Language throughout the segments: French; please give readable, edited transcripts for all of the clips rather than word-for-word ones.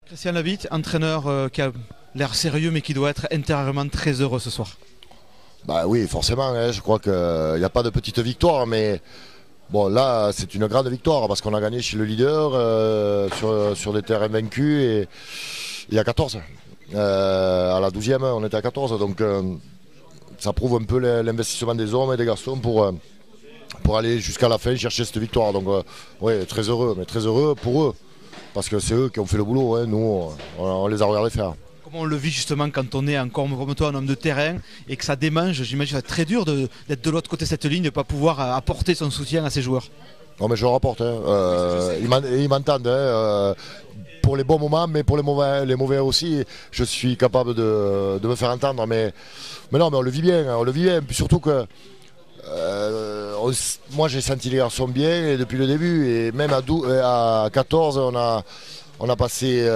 Christian Labitte, entraîneur qui a l'air sérieux mais qui doit être intérieurement très heureux ce soir. Bah oui, forcément, hein, je crois qu'il n'y a pas de petite victoire, mais bon, là c'est une grande victoire parce qu'on a gagné chez le leader sur des terrains vaincus et il y a 14. À la 12e, on était à 14, donc ça prouve un peu l'investissement des hommes et des garçons pour aller jusqu'à la fin chercher cette victoire. Donc ouais, très heureux, mais très heureux pour eux, parce que c'est eux qui ont fait le boulot, hein. Nous on les a regardés faire. Comment on le vit justement quand on est encore comme toi un homme de terrain et que ça démange? J'imagine que c'est très dur d'être de l'autre côté de cette ligne, de ne pas pouvoir apporter son soutien à ses joueurs. Non mais je le rapporte, hein. Ils m'entendent, hein. Pour les bons moments, mais pour les mauvais aussi, je suis capable de me faire entendre. Mais non, mais on le vit bien, hein, on le vit bien. Puis surtout que moi j'ai senti les garçons bien depuis le début, et même à 14 on a passé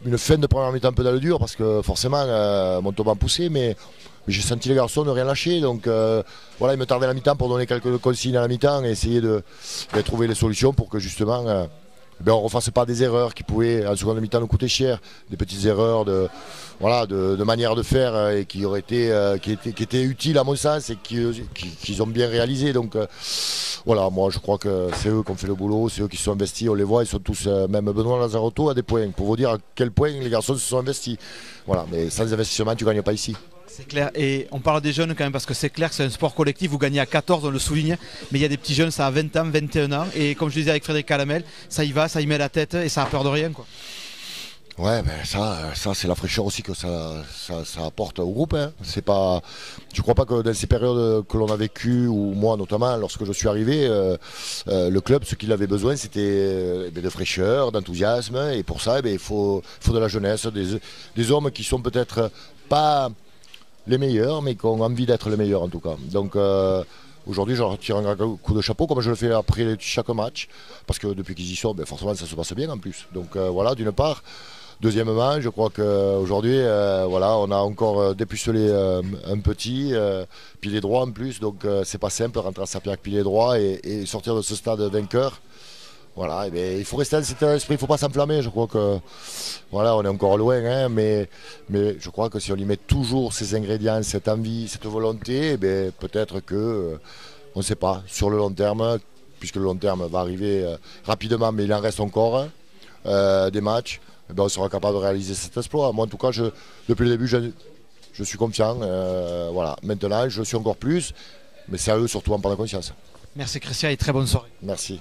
une fin de première mi-temps un peu dans le dur parce que forcément Montauban poussait, mais j'ai senti les garçons ne rien lâcher. Donc voilà, il me tardait la mi-temps pour donner quelques consignes à la mi-temps et essayer de trouver les solutions pour que justement on ne refasse pas des erreurs qui pouvaient en seconde mi-temps nous coûter cher, des petites erreurs de manière de faire et qui étaient utiles à mon sens et qu'ils ont bien réalisé. Donc voilà, moi je crois que c'est eux qui ont fait le boulot, c'est eux qui se sont investis, on les voit, ils sont tous, même Benoît Lazarotto a des points, pour vous dire à quel point les garçons se sont investis. Voilà, mais sans investissement tu ne gagnes pas ici. C'est clair, et on parle des jeunes quand même parce que c'est clair que c'est un sport collectif, vous gagnez à 14, on le souligne, mais il y a des petits jeunes, ça a 20 ans, 21 ans, et comme je disais avec Frédéric Calamel, ça y va, ça y met la tête et ça a peur de rien, quoi. Ouais, mais ça c'est la fraîcheur aussi que ça apporte au groupe, hein. C'est pas, je crois pas que dans ces périodes que l'on a vécues, ou moi notamment, lorsque je suis arrivé, le club, ce qu'il avait besoin, c'était de fraîcheur, d'enthousiasme, et pour ça, il faut de la jeunesse, des hommes qui sont peut-être pas les meilleurs, mais qui ont envie d'être les meilleurs en tout cas. Donc aujourd'hui, je leur tire un grand coup de chapeau, comme je le fais après chaque match, parce que depuis qu'ils y sont, forcément ça se passe bien en plus. Donc voilà, d'une part. Deuxièmement, je crois qu'aujourd'hui, voilà, on a encore dépucelé un petit, pilier droit en plus, donc c'est pas simple, rentrer à Saint-Pierre pilier droit et sortir de ce stade vainqueur. Voilà, il faut rester dans cet esprit, il ne faut pas s'enflammer. Je crois que voilà, on est encore loin, hein, mais je crois que si on y met toujours ces ingrédients, cette envie, cette volonté, peut-être que, on ne sait pas, sur le long terme, puisque le long terme va arriver rapidement, mais il en reste encore des matchs, on sera capable de réaliser cet exploit. Moi, en tout cas, depuis le début, je suis confiant. Voilà. Maintenant, je suis encore plus, mais c'est à eux surtout en prendre conscience. Merci Christian et très bonne soirée. Merci.